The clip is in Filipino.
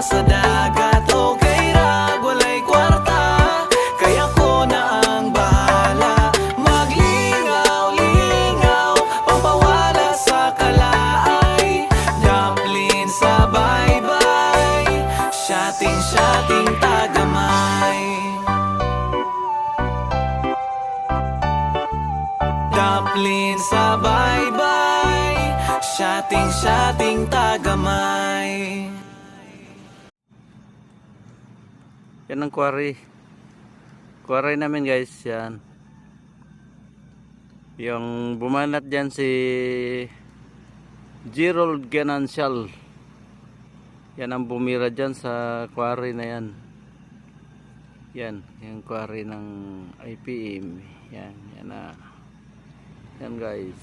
sa dagat, okay ra, walay kwarta, kaya ko na ang bahala. Maglingaw-lingaw, pampawala sa kalaay, dumpling sa baybay, shating tagamay. Dumpling sa baybay, shating tagamay. Yan ang quarry. Quarry namin guys, yan. Yung bumanat dyan si Gerald Ganancial. Yan ang bumira dyan sa quarry na yan. Yan, yung quarry ng IPM. Yan na. Yan guys.